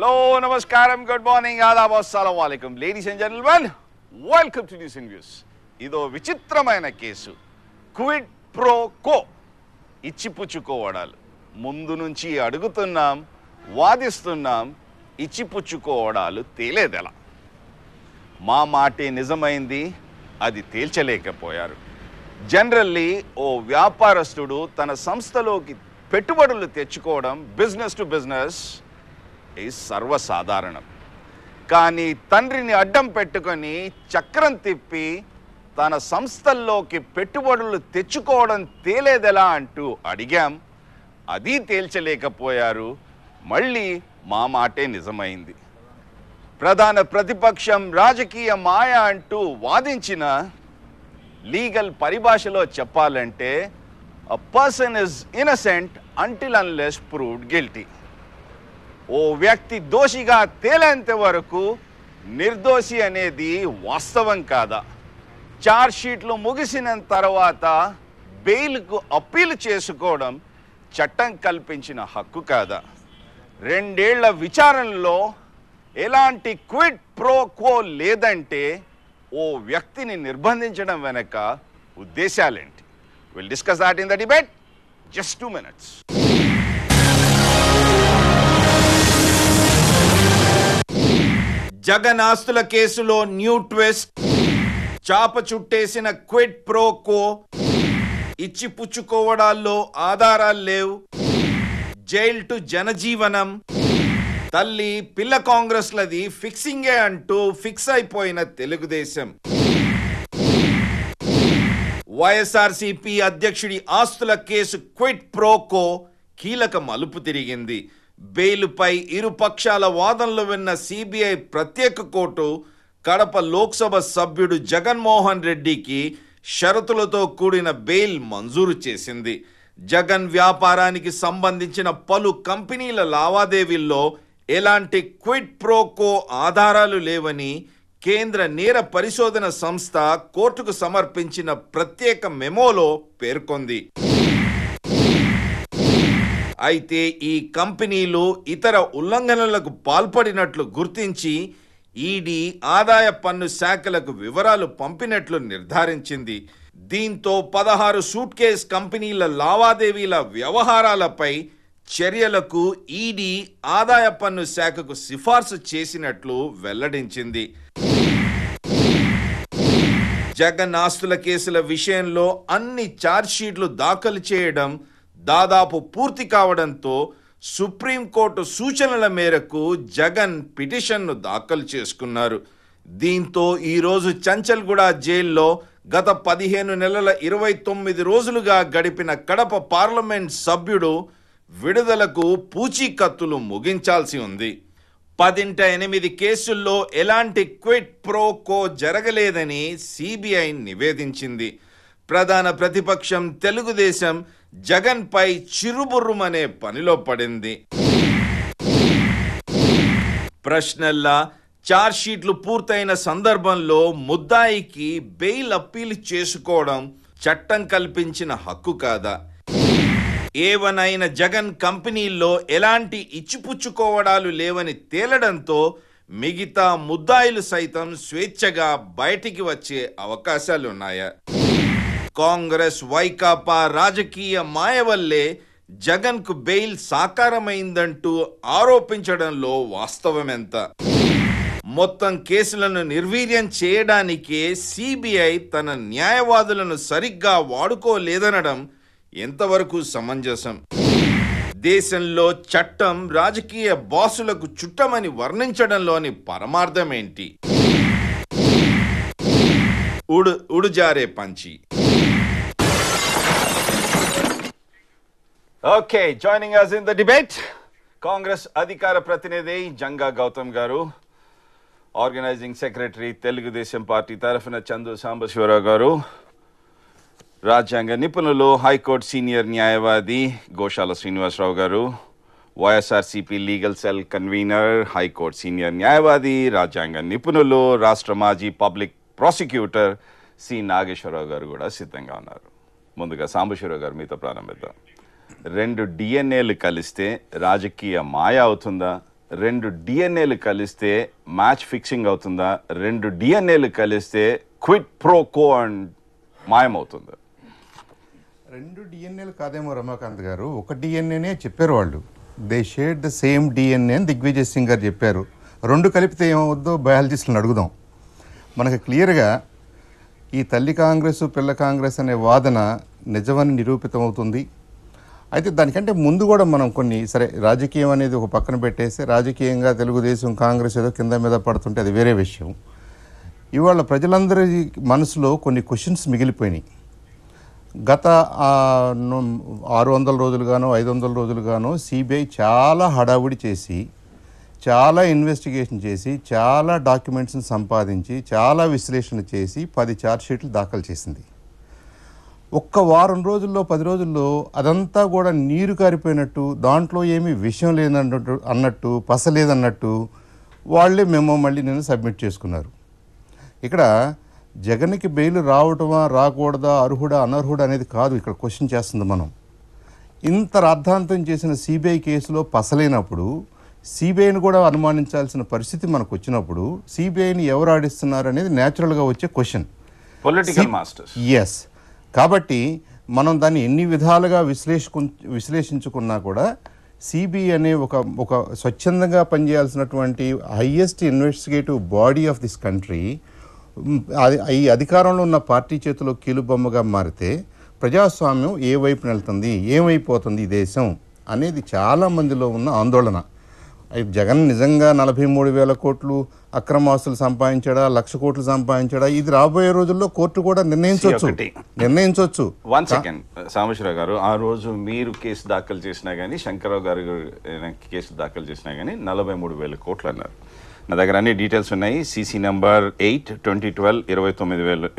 Hello, namaskaram, good morning, adab, assalamu alaikum. Ladies and gentlemen, welcome to News in Views. ఇదో విచిత్రమైన case. Quid pro కో ఇచ్చిపుచ్చుకోవడాలు. ముందు నుంచి అడుగుతున్నాం, వాదిస్తున్నాం, ఇచ్చిపుచ్చుకోవడాలు తేలేదెలా. మా మాటే నిజమైంది, అది తేల్చలేకపోయారు. జనరల్లీ ఓ వ్యాపారస్తుడు తన సంస్థలోకి పెట్టుబడులు తెచ్చుకోవడం బిజినెస్ టు బిజినెస్ సర్వసాధారణం. కానీ తండ్రిని అడ్డం పెట్టుకొని చక్రం తిప్పి తన సంస్థల్లోకి పెట్టుబడులు తెచ్చుకోవడం తేలేదెలా అంటూ అడిగాం. అది తేల్చలేకపోయారు. మళ్ళీ మా మాటే నిజమైంది. ప్రధాన ప్రతిపక్షం రాజకీయ మాయ అంటూ వాదించిన లీగల్ పరిభాషలో చెప్పాలంటే a person is innocent until unless proved guilty. ఓ వ్యక్తి దోషిగా తేలేంత వరకు నిర్దోషి అనేది వాస్తవం కాదా? చార్జ్ షీట్లు ముగిసిన తర్వాత బెయిల్కు అప్పీల్ చేసుకోవడం చట్టం కల్పించిన హక్కు కాదా? 2 ఏళ్ల విచారణలో ఎలాంటి క్విడ్ ప్రో క్వో లేదంటే ఓ వ్యక్తిని నిర్బంధించడం వెనక ఉద్దేశాలేంటి? We'll discuss that in the debate. Just 2 minutes. Jagan ఆస్తుల కేసులో న్యూ ట్విస్ట్. చాప చుట్టేసిన క్విడ్ ప్రో కో. ఇచ్చిపుచ్చుకోవడాల్లో ఆధారాలు లేవు. జైల్ టు జనజీవనం. తల్లి పిల్ల కాంగ్రెస్లది ఫిక్సింగే అంటూ ఫిక్స్ అయిపోయిన తెలుగుదేశం. వైఎస్ఆర్సీపీ అధ్యక్షుడి ఆస్తుల కేసు క్విడ్ ప్రో కో కీలక మలుపు తిరిగింది. బెయిలుపై ఇరు పక్షాల వాదనలు విన్న సిబిఐ ప్రత్యేక కోర్టు కడప లోక్సభ సభ్యుడు జగన్మోహన్ రెడ్డికి షరతులతో కూడిన బెయిల్ మంజూరు చేసింది. జగన్ వ్యాపారానికి సంబంధించిన పలు కంపెనీల లావాదేవీల్లో ఎలాంటి క్విడ్ ప్రో కో ఆధారాలు లేవని కేంద్ర నేర పరిశోధన సంస్థ కోర్టుకు సమర్పించిన ప్రత్యేక మెమోలో పేర్కొంది. అయితే ఈ కంపెనీలు ఇతర ఉల్లంఘనలకు పాల్పడినట్లు గుర్తించి ఈడీ ఆదాయ పన్ను శాఖలకు వివరాలు పంపినట్లు నిర్ధారించింది. దీంతో 16 సూట్ కేస్ కంపెనీల లావాదేవీల వ్యవహారాలపై చర్యలకు ఈడీ ఆదాయ పన్ను శాఖకు సిఫార్సు చేసినట్లు వెల్లడించింది. జగన్ ఆస్తుల కేసుల విషయంలో అన్ని ఛార్జ్షీట్లు దాఖలు చేయడం దాదాపు పూర్తి కావడంతో సుప్రీంకోర్టు సూచనల మేరకు జగన్ పిటిషన్ను దాఖలు చేసుకున్నారు. దీంతో ఈరోజు చంచల్గూడ జైల్లో గత 15 నెలల 29 రోజులుగా గడిపిన కడప పార్లమెంట్ సభ్యుడు విడుదలకు పూచీకత్తులు ముగించాల్సి ఉంది. 18 కేసుల్లో ఎలాంటి క్విడ్ ప్రో కో జరగలేదని సిబిఐ నివేదించింది. ప్రధాన ప్రతిపక్షం తెలుగుదేశం జగన్పై చిరుబుర్రుమనే పనిలో పడింది. ప్రశ్నల్లా ఛార్జ్షీట్లు పూర్తయిన సందర్భంలో ముద్దాయికి బెయిల్ అప్పీల్ చేసుకోవడం చట్టం కల్పించిన హక్కు కాదా? A1 అయిన జగన్ కంపెనీల్లో ఎలాంటి ఇచ్చిపుచ్చుకోవడాలు లేవని తేలడంతో మిగతా ముద్దాయిలు సైతం స్వేచ్ఛగా బయటికి వచ్చే అవకాశాలున్నాయా? కాంగ్రెస్ వైకాపా రాజకీయ మాయ వల్లే జగన్కు బెయిల్ సాకారమైందంటూ ఆరోపించడంలో వాస్తవమెంత? మొత్తం కేసులను నిర్వీర్యం చేయడానికే సిబిఐ తన న్యాయవాదులను సరిగ్గా వాడుకోలేదనడం ఎంతవరకు సమంజసం? దేశంలో చట్టం రాజకీయ బాసులకు చుట్టమని వర్ణించడంలోని పరమార్థమేంటి? ఉడుజారే పంచి. Okay, joining us in the debate, Congress అధికార ప్రతినిధి జంగా గౌతమ్ గారు, ఆర్గనైజింగ్ సెక్రటరీ తెలుగుదేశం పార్టీ తరఫున చందు సాంబశివరావు గారు, రాజ్యాంగ నిపుణులు హైకోర్టు సీనియర్ న్యాయవాది గోశాల శ్రీనివాసరావు గారు, YSRCP legal cell convener high court senior న్యాయవాది రాజ్యాంగ నిపుణులు రాష్ట్ర మాజీ పబ్లిక్ ప్రాసిక్యూటర్ సి నాగేశ్వరరావు గారు కూడా సిద్ధంగా ఉన్నారు. ముందుగా సాంబశివరావు గారు మీతో ప్రారంభిద్దాం. 2 డిఎన్ఏలు కలిస్తే రాజకీయ మాయ అవుతుందా? రెండు డిఎన్ఏలు కలిస్తే మ్యాచ్ ఫిక్సింగ్ అవుతుందా, రెండు డిఎన్ఏలు కలిస్తే క్విట్ ప్రో కో అండ్ మాయమవుతుందా? రెండు డిఎన్ఏలు కాదేమో రమాకాంత్ గారు, ఒక డిఎన్ఏనే చెప్పారు వాళ్ళు. They share the same DNA అని దిగ్విజయ్ సింగ్ గారు చెప్పారు. రెండు కలిపితే ఏమవుద్దో బయాలజిస్టులను అడుగుదాం. మనకు క్లియర్గా ఈ తల్లి కాంగ్రెస్ పిల్ల కాంగ్రెస్ అనే వాదన నిజమని నిరూపితమవుతుంది. అయితే దానికంటే ముందు కూడా మనం కొన్ని సరే రాజకీయం అనేది ఒక పక్కన పెట్టేస్తే, రాజకీయంగా తెలుగుదేశం కాంగ్రెస్ ఏదో కింద మీద పడుతుంటే అది వేరే విషయం. ఇవాళ ప్రజలందరి మనసులో కొన్ని క్వశ్చన్స్ మిగిలిపోయినాయి. గత 600 రోజులుగానో 500 రోజులుగానో సిబిఐ చాలా హడావుడి చేసి, చాలా ఇన్వెస్టిగేషన్ చేసి, చాలా డాక్యుమెంట్స్ని సంపాదించి, చాలా విశ్లేషణ చేసి 10 ఛార్జ్షీట్లు దాఖలు చేసింది. ఒక్క వారం రోజుల్లో 10 రోజుల్లో అదంతా కూడా నీరు కారిపోయినట్టు, దాంట్లో ఏమీ విషయం లేదన్నట్టు అన్నట్టు, పసలేదన్నట్టు వాళ్ళే మేము మళ్ళీ నేను సబ్మిట్ చేసుకున్నారు. ఇక్కడ జగన్కి బెయిల్ రావటమా రాకూడదా, అర్హుడా అనర్హుడా అనేది కాదు ఇక్కడ క్వశ్చన్ చేస్తుంది. మనం ఇంత రాద్ధాంతం చేసిన సిబిఐ కేసులో పసలేనప్పుడు, సిబిఐని కూడా అనుమానించాల్సిన పరిస్థితి మనకు వచ్చినప్పుడు, సిబిఐని ఎవరు ఆడిస్తున్నారు అనేది న్యాచురల్గా వచ్చే క్వశ్చన్. Political masters. ఎస్. కాబట్టి మనం దాన్ని ఎన్ని విధాలుగా విశ్లేషించుకున్నా కూడా సిబిఐ అనే ఒక స్వచ్ఛందంగా పనిచేయాల్సినటువంటి highest investigative body of this country ఈ అధికారంలో ఉన్న పార్టీ చేతిలో కీలుబొమ్మగా మారితే ప్రజాస్వామ్యం ఏ వైపున వెళ్తుంది, ఏమైపోతుంది ఈ దేశం అనేది చాలామందిలో ఉన్న ఆందోళన. జగన్ నిజంగా 43,000 కోట్లు అక్రమాస్తులు సంపాదించాడా, 1,00,000 కోట్లు సంపాదించాడా, ఇది రాబోయే రోజుల్లో కోర్టు కూడా నిర్ణయించవచ్చు. వన్ సెకండ్ సాంబశివరావు గారు, ఆ రోజు మీరు కేసు దాఖలు చేసినా కానీ, శంకర్రావు గారు కేసు దాఖలు చేసినా కానీ 43,000 కోట్లు అన్నారు. నా దగ్గర అన్ని డీటెయిల్స్ ఉన్నాయి. సీసీ నెంబర్ 8/2012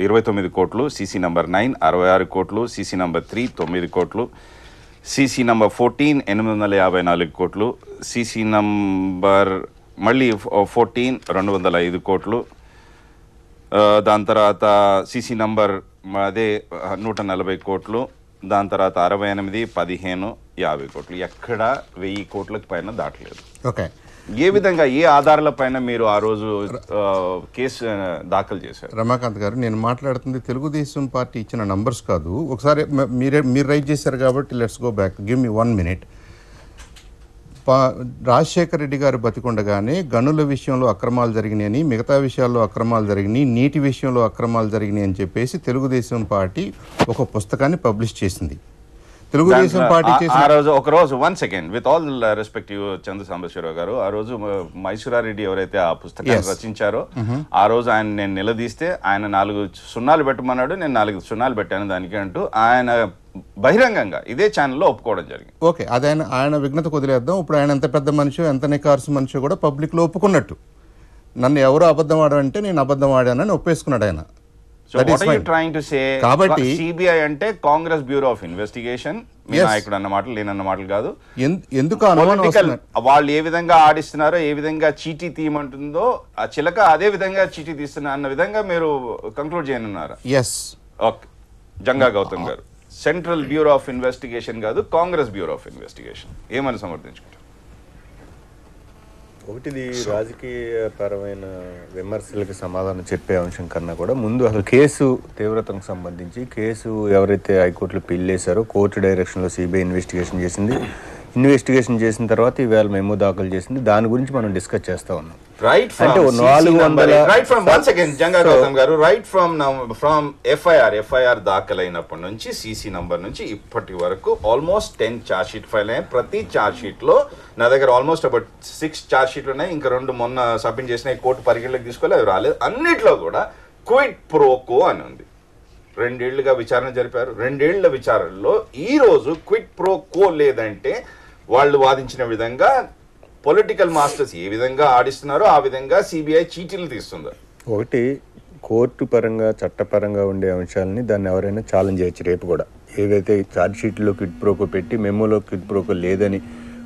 29 కోట్లు, సీసీ నెంబర్ 9 66 కోట్లు, సీసీ నెంబర్ 3 9 కోట్లు, సీసీ నంబర్ 14 854 కోట్లు, సీసీ నంబర్ మళ్ళీ 14 205 కోట్లు, దాని తర్వాత సీసీ నంబర్ అదే 140 కోట్లు, దాని తర్వాత 68 15 50 కోట్లు. ఎక్కడ 1000 కోట్లకు పైన దాటలేదు. ఓకే. ఏ విధంగా ఏ ఆధారాల పైన మీరు ఆ రోజు కేసు దాఖలు చేశారు? రమాకాంత్ గారు, నేను మాట్లాడుతుంది తెలుగుదేశం పార్టీ ఇచ్చిన నంబర్స్ కాదు. ఒకసారి మీరు రైట్ చేశారు కాబట్టి let's go back, give me 1 minute. Rajasekhara Reddy గారు బతికొండగానే గనుల విషయంలో అక్రమాలు జరిగినాయని, మిగతా విషయాల్లో అక్రమాలు జరిగినాయి, నీటి విషయంలో అక్రమాలు జరిగినాయి అని చెప్పేసి తెలుగుదేశం పార్టీ ఒక పుస్తకాన్ని పబ్లిష్ చేసింది. తెలుగుదేశం పార్టీ ఒక రోజు 1 second విత్ ఆల్ రెస్పెక్ట్ చంద్ర సాంబశివరావు గారు, ఆ రోజు మైసూరారెడ్డి ఎవరైతే ఆ పుస్తకాన్ని రచించారో ఆ రోజు ఆయన నేను నిలదీస్తే ఆయన 4 సున్నాలు పెట్టమన్నాడు, నేను 4 సున్నాలు పెట్టాను దానికి అంటూ ఆయన బహిరంగంగా ఇదే ఛానల్లో ఒప్పుకోవడం జరిగింది. ఓకే, అది ఆయన విఘ్నత వదిలేద్దాం. ఇప్పుడు ఆయన ఎంత పెద్ద మనిషి, ఎంత నికార్సు మనిషి కూడా పబ్లిక్లో ఒప్పుకున్నట్టు. నన్ను ఎవరు అబద్ధం ఆడారంటే నేను అబద్ధం ఆడానని ఒప్పేసుకున్నాడు ఆయన. కాబట్టి సిబిఐ అంటే కాంగ్రెస్ బ్యూరో ఆఫ్ ఇన్వెస్టిగేషన్, మీ నాయకుడు అన్న మాటలు నేనన్న మాటలు కాదు. ఎందుకు వాళ్ళు ఏ విధంగా ఆడిస్తున్నారో, ఏ విధంగా చీటీ తీయమంటుందో ఆ చిలక అదే విధంగా చీటీ తీస్తున్నా అన్న విధంగా మీరు కంక్లూడ్ చేయనున్నారా? ఎస్. ఓకే. జంగా గౌతమ్ గారు, సెంట్రల్ బ్యూరో ఆఫ్ ఇన్వెస్టిగేషన్ కాదు, కాంగ్రెస్ బ్యూరో ఆఫ్ ఇన్వెస్టిగేషన్, ఏమని సమర్థించుకుంటారు? ఒకటిది రాజకీయపరమైన విమర్శలకు సమాధానం చెప్పే అంశం కన్నా కూడా ముందు అసలు కేసు తీవ్రతకు సంబంధించి కేసు ఎవరైతే హైకోర్టులో పిల్లేశారో కోర్టు డైరెక్షన్లో సిబిఐ ఇన్వెస్టిగేషన్ చేసింది. ఇన్వెస్టిగేషన్ చేసిన తర్వాత ఈవేళ మెమో దాఖలు చేసింది. దాని గురించి మనం డిస్కస్ చేస్తా ఉన్నాం. రైట్ ఫ్రమ్ ఎఫ్ఐఆర్ దాఖలైనప్పటి నుంచి సీసీ నంబర్ నుంచి ఇప్పటి వరకు ఆల్మోస్ట్ 10 ఛార్జ్ షీట్ ఫైల్ అయ్యాయి. ప్రతి ఛార్జ్ షీట్ లో నా దగ్గర ఆల్మోస్ట్ అబౌట్ 6 ఛార్జ్ షీట్లు ఉన్నాయి. ఇంకా 2 మొన్న సబ్మిట్ చేసిన కోర్టు పరిగణలోకి తీసుకోవాలి, అవి రాలేదు. అన్నిట్లో కూడా క్విడ్ ప్రోకో అని ఉంది. 2 ఏళ్లుగా విచారణ జరిపారు. 2 ఏళ్ల విచారణలో ఈ రోజు క్విడ్ ప్రోకో లేదంటే వాళ్ళు వాదించిన విధంగా పొలిటికల్ మాస్టర్స్ ఏ విధంగా ఆడిస్తున్నారో ఆ విధంగా సిబిఐ చీటీలు తీస్తుంది. ఒకటి కోర్టు పరంగా చట్టపరంగా ఉండే అంశాలని దాన్ని ఎవరైనా ఛాలెంజ్ చేయొచ్చు. రేపు కూడా ఏదైతే ఛార్జ్ షీట్లో క్విడ్ ప్రోకో పెట్టి మెమోలో క్విడ్ ప్రోకో లేదని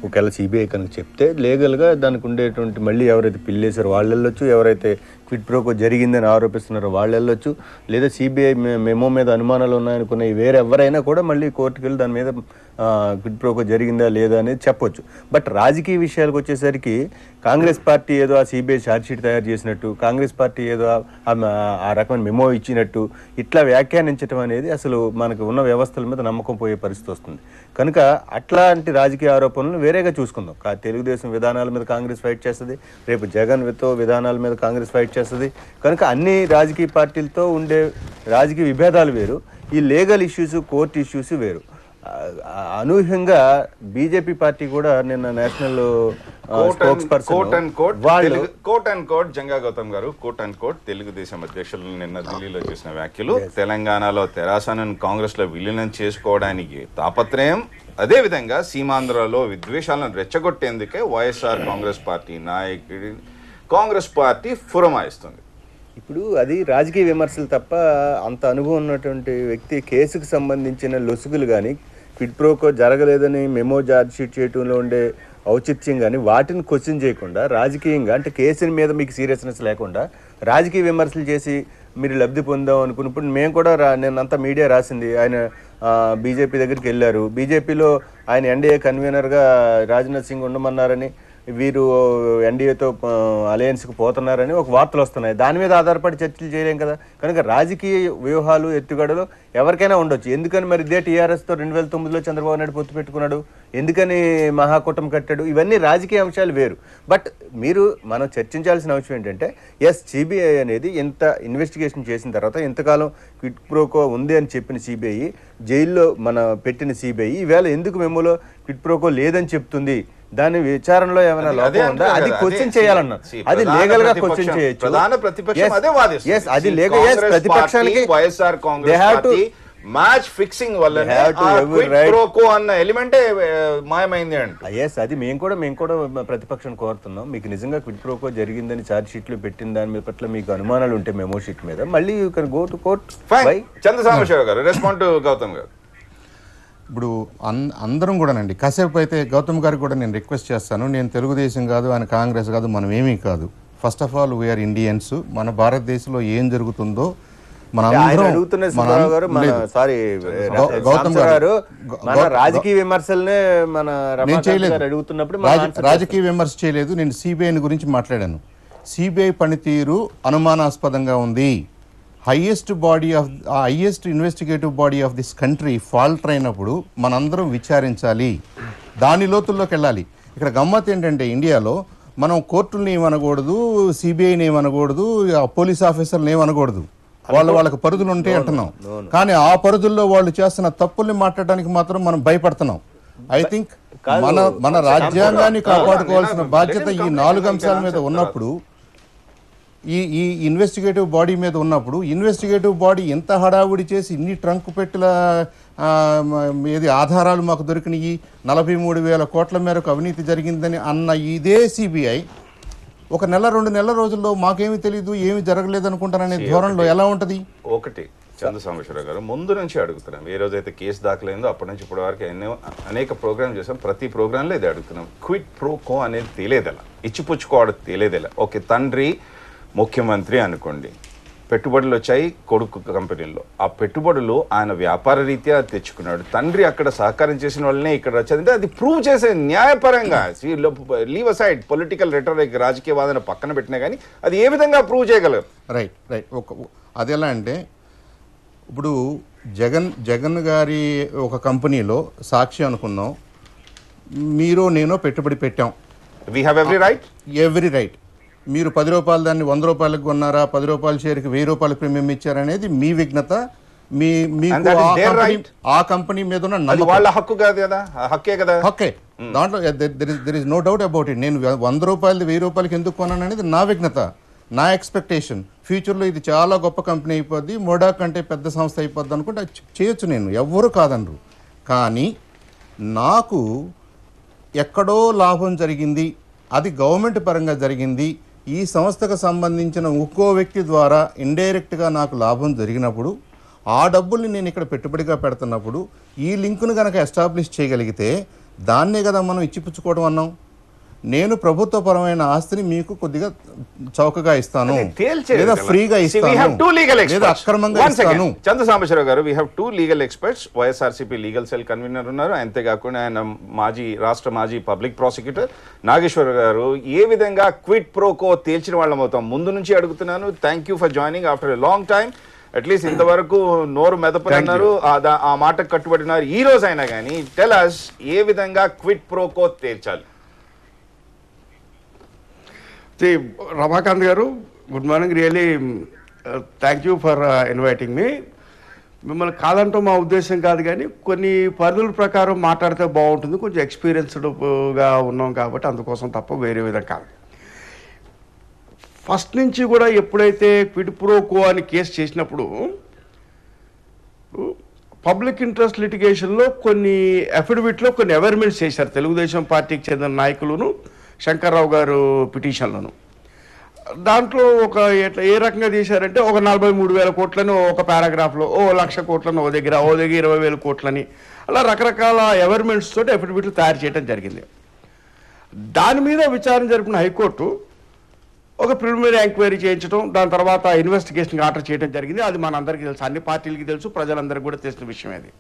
ఒకవేళ సిబిఐ కనుక చెప్తే లీగల్గా దానికి ఉండేటువంటి మళ్ళీ ఎవరైతే పిల్లేశారో వాళ్ళు వెళ్ళొచ్చు, ఎవరైతే క్విడ్ ప్రోకో జరిగిందని ఆరోపిస్తున్నారు వాళ్ళు వెళ్ళొచ్చు, లేదా సిబిఐ మెమో మీద అనుమానాలు ఉన్నాయనుకున్న వేరే ఎవరైనా కూడా మళ్ళీ కోర్టుకు వెళ్ళి దాని మీద క్విడ్ ప్రోకో జరిగిందా లేదా అనేది చెప్పొచ్చు. బట్ రాజకీయ విషయాలకు వచ్చేసరికి కాంగ్రెస్ పార్టీ ఏదో ఆ సిబిఐ ఛార్జ్షీట్ తయారు చేసినట్టు, కాంగ్రెస్ పార్టీ ఏదో ఆ రకమైన మెమో ఇచ్చినట్టు ఇట్లా వ్యాఖ్యానించడం అనేది అసలు మనకు ఉన్న వ్యవస్థల మీద నమ్మకం పోయే పరిస్థితి వస్తుంది. కనుక అట్లాంటి రాజకీయ ఆరోపణలు వేరేగా చూసుకుందాం. తెలుగుదేశం విధానాల మీద కాంగ్రెస్ ఫైట్ చేస్తుంది, రేపు జగన్ విధానాల మీద కాంగ్రెస్ ఫైట్ చేస్తుంది. కనుక అన్ని రాజకీయ పార్టీలతో ఉండే రాజకీయ విభేదాలు వేరు, ఈ లీగల్ ఇష్యూస్ కోర్టు ఇష్యూస్ వేరు. అనూహ్యంగా బీజేపీ పార్టీ కూడా నిన్న నేషనల్ జంగా గౌతమ్ గారు కోట్ అండ్ కోట్ తెలుగుదేశం అధ్యక్షులు నిన్న ఢిల్లీలో చేసిన వ్యాఖ్యలు తెలంగాణలో తెరాసను కాంగ్రెస్ లో విలీనం చేసుకోవడానికి తాపత్రయం, అదే విధంగా సీమాంధ్రలో విద్వేషాలను రెచ్చగొట్టేందుకే వైఎస్ఆర్ కాంగ్రెస్ పార్టీ నాయకుడి కాంగ్రెస్ పార్టీ ఫురమాయిస్తుంది. ఇప్పుడు అది రాజకీయ విమర్శలు తప్ప అంత అనుభవం ఉన్నటువంటి వ్యక్తి కేసుకు సంబంధించిన లొసుగులు కానీ క్విడ్ ప్రోకో జరగలేదని మెమో ఛార్జ్ షీట్ చేయడంలో ఉండే ఔచిత్యం కానీ వాటిని క్వశ్చన్ చేయకుండా రాజకీయంగా అంటే కేసుల మీద మీకు సీరియస్నెస్ లేకుండా రాజకీయ విమర్శలు చేసి మీరు లబ్ధి పొందాం అనుకున్నప్పుడు మేము కూడా నిన్నంతా మీడియా రాసింది ఆయన బీజేపీ దగ్గరికి వెళ్ళారు, బీజేపీలో ఆయన ఎన్డీఏ కన్వీనర్గా రాజ్నాథ్ సింగ్ ఉండమన్నారని వీరు ఎన్డీఏతో అలయన్స్కి పోతున్నారని ఒక వార్తలు వస్తున్నాయి. దాని మీద ఆధారపడి చర్చలు చేయలేం కదా. కనుక రాజకీయ వ్యూహాలు ఎత్తుగడలు ఎవరికైనా ఉండొచ్చు. ఎందుకని మరి ఇదే టీఆర్ఎస్తో 2009లో చంద్రబాబు నాయుడు పొత్తు పెట్టుకున్నాడు, ఎందుకని మహాకూటమి కట్టాడు, ఇవన్నీ రాజకీయ అంశాలు వేరు. బట్ మనం చర్చించాల్సిన అంశం ఏంటంటే ఎస్ సిబిఐ అనేది ఇంత ఇన్వెస్టిగేషన్ చేసిన తర్వాత ఇంతకాలం క్విడ్ ప్రోకో ఉంది అని చెప్పిన సిబిఐ, జైల్లో పెట్టిన సిబిఐ ఈవేళ ఎందుకు మెమోలో క్విడ్ ప్రోకో లేదని చెప్తుంది, దాని విచారణలో ఏమైనా లోపం ఉందా అది క్వశ్చన్ చేయాలన్నారు. అది లీగల్ గా క్వశ్చన్ చేయొచ్చు. ప్రధాన ప్రతిపక్షం అదే వాదిస్తుంది. అది లీగల్ ప్రతిపక్షానికి YSR Congress party match fixing వల్లనే క్విడ్ ప్రోకో అన్న ఎలిమెంటే మాయమైంది అంట. అది మేము కూడా ప్రతిపక్షం కోరుతున్నాం. మీకు నిజంగా క్విడ్ ప్రోకో జరిగిందని ఛార్జ్ షీట్ లో పెట్టిన దాని మీద పట్ల మీకు అనుమానాలు ఉంటే మెమో షీట్ మీద మళ్ళీ you can go to court. Chandrasekhar గారు రెస్పాండ్ టు గౌతమ్ గారు. ఇప్పుడు అందరం కూడానండి కాసేపు అయితే గౌతమ్ గారికి కూడా నేను రిక్వెస్ట్ చేస్తాను. నేను తెలుగుదేశం కాదు, ఆయన కాంగ్రెస్ కాదు, మనం ఏమీ కాదు. First of all we are Indians. మన భారతదేశంలో ఏం జరుగుతుందో రాజకీయ విమర్శలనే రాజకీయ విమర్శ చేయలేదు. నేను సిబిఐ గురించి మాట్లాడాను. సిబిఐ పనితీరు అనుమానాస్పదంగా ఉంది. Highest investigative body of this country falter అయినప్పుడు మనందరం విచారించాలి, దాని లోతుల్లోకి వెళ్ళాలి. ఇక్కడ గమ్మత్ ఏంటంటే ఇండియాలో మనం కోర్టుల్ని ఏమనకూడదు, సిబిఐని ఏమనకూడదు, పోలీస్ ఆఫీసర్ని ఏమనకూడదు, వాళ్ళకి పరిధులు ఉంటాయి అంటున్నాం. కానీ ఆ పరిధుల్లో వాళ్ళు చేస్తున్న తప్పుల్ని మాట్లాడడానికి మాత్రం మనం భయపడుతున్నాం. ఐ థింక్ మన రాజ్యాంగాన్ని కాపాడుకోవాల్సిన బాధ్యత ఈ 4 అంశాల మీద ఉన్నప్పుడు, ఈ ఇన్వెస్టిగేటివ్ బాడీ మీద ఉన్నప్పుడు, ఇన్వెస్టిగేటివ్ బాడీ ఎంత హడావుడి చేసి ఇన్ని ట్రంక్ పెట్టిన ఆధారాలు మాకు దొరికినాయి, 43,000 కోట్ల మేరకు అవినీతి జరిగిందని అన్న ఇదే సిబిఐ 1 నెల 2 నెలల రోజుల్లో మాకేమీ తెలియదు, ఏమి జరగలేదు అనుకుంటాననే ధోరణిలో ఎలా ఉంటుంది? ఒకటి చంద్రశేఖర్ గారు ముందు నుంచి అడుగుతున్నాం. ఏ రోజైతే కేసు దాఖలైందో అప్పటి నుంచి ఇప్పటి వరకు అనేక ప్రోగ్రామ్ చేసాం. ప్రతి ప్రోగ్రాంలో ఇది అడుగుతున్నాం. క్విడ్ ప్రోకో అనేది తెలియదలా, ఇచ్చిపుచ్చుకోవడం తెలియదలా. ఓకే, తండ్రి ముఖ్యమంత్రి అనుకోండి, పెట్టుబడులు వచ్చాయి కొడుకు కంపెనీల్లో, ఆ పెట్టుబడులు ఆయన వ్యాపార రీత్యా తెచ్చుకున్నాడు, తండ్రి అక్కడ సహకారం చేసిన వాళ్ళనే ఇక్కడ వచ్చేదంటే అది ప్రూవ్ చేసే న్యాయపరంగా లీవ్ అసైడ్ పొలిటికల్ రెటరిక్ రాజకీయ వాదన పక్కన పెట్టినా కానీ అది ఏ విధంగా ప్రూవ్ చేయగలరు? రైట్. అది ఎలా అంటే ఇప్పుడు జగన్ గారి ఒక కంపెనీలో సాక్షి అనుకున్నాం, మీరు నేను పెట్టుబడి పెట్టాం, వీ హ్యావ్ ఎవ్రీ రైట్. మీరు 10 రూపాయలు దాన్ని 100 రూపాయలకు కొన్నారా, 10 రూపాయల షేర్కి 1000 రూపాయల ప్రీమియం ఇచ్చారనేది మీ విఘ్నత, ఆ కంపెనీ మీద ఉన్న హక్కే. దాంట్లో there is no doubt about it. నేను 100 రూపాయలు 1000 రూపాయలకి ఎందుకు కొన్నాను అనేది నా విఘ్నత, నా ఎక్స్పెక్టేషన్. ఫ్యూచర్లో ఇది చాలా గొప్ప కంపెనీ అయిపోద్ది, మోడా కంటే పెద్ద సంస్థ అయిపోద్ది అనుకుంటే చేయొచ్చు, నేను ఎవ్వరూ కాదనరు. కానీ నాకు ఎక్కడో లాభం జరిగింది, అది గవర్నమెంట్ పరంగా జరిగింది, ఈ సంస్థకు సంబంధించిన ఇంకో వ్యక్తి ద్వారా ఇండైరెక్ట్గా నాకు లాభం జరిగినప్పుడు ఆ డబ్బుల్ని నేను ఇక్కడ పెట్టుబడిగా పెడుతున్నప్పుడు ఈ లింకును కనుక ఎస్టాబ్లిష్ చేయగలిగితే దాన్నే కదా మనం ఇచ్చిపుచ్చుకోవడం అన్నాం. నేను ప్రభుత్వపరమైన ఆస్తిని మీకు కొద్దిగా చౌకగా ఇస్తాను తేల్చేది లేదా కదా. ఫ్రీగా See, we have two legal ఇస్తాను లేదా experts. అక్రమంగా One second. ఇస్తాను. చంద్ర సాంబశివరావు గారు, we have 2 legal experts. YSRCP legal cell convener ఉన్నారు, అంతేకాకుండా ఆయన రాష్ట్ర మాజీ పబ్లిక్ ప్రాసిక్యూటర్ నాగేశ్వర్ గారు. ఏ విధంగా క్విట్ ప్రోకో తేల్చిన వాళ్ళం అవుతాం ముందు నుంచి అడుగుతున్నాను. Thank you for joining after a long time. At least ఇంతవరకు నోరు మెదపన్నారు, ఆ మాటకు కట్టుబడినారు. ఈ రోజు అయినా కానీ టెల్ us ఏ విధంగా క్విట్ ప్రోకో తేల్చాలి. రమాకాంత్ గారు, good morning. Really thank you for inviting మీ. మిమ్మల్ని కాదంటూ మా ఉద్దేశం కాదు, కానీ కొన్ని పరిధుల ప్రకారం మాట్లాడితే బాగుంటుంది. కొంచెం ఎక్స్పీరియన్స్డ్గా ఉన్నాం కాబట్టి అందుకోసం తప్ప వేరే విధంగా కాదు. ఫస్ట్ నుంచి కూడా ఎప్పుడైతే క్విడ్ ప్రోకో అని కేసు చేసినప్పుడు పబ్లిక్ ఇంట్రెస్ట్ లిటిగేషన్లో కొన్ని అఫిడవిట్లో కొన్ని అవేర్మెంట్స్ చేశారు తెలుగుదేశం పార్టీకి చెందిన నాయకులను, శంకర్రావు గారు పిటిషన్లను. దాంట్లో ఒక ఏ రకంగా చేశారంటే ఒక 43,000 కోట్లని ఒక పారాగ్రాఫ్లో, 1,00,000 కోట్లని ఓ దగ్గర 20,000 కోట్లని, అలా రకరకాల అవేర్మెంట్స్ తోటి అఫిడవిట్లు తయారు చేయడం జరిగింది. దాని మీద విచారణ జరిపిన హైకోర్టు ఒక ప్రిలిమినరీ ఎంక్వైరీ చేయించడం, దాని తర్వాత ఇన్వెస్టిగేషన్ ఆర్డర్ చేయడం జరిగింది. అది మనందరికీ తెలుసు, అన్ని పార్టీలకి తెలుసు, ప్రజలందరికీ కూడా తెలిసిన విషయం అది.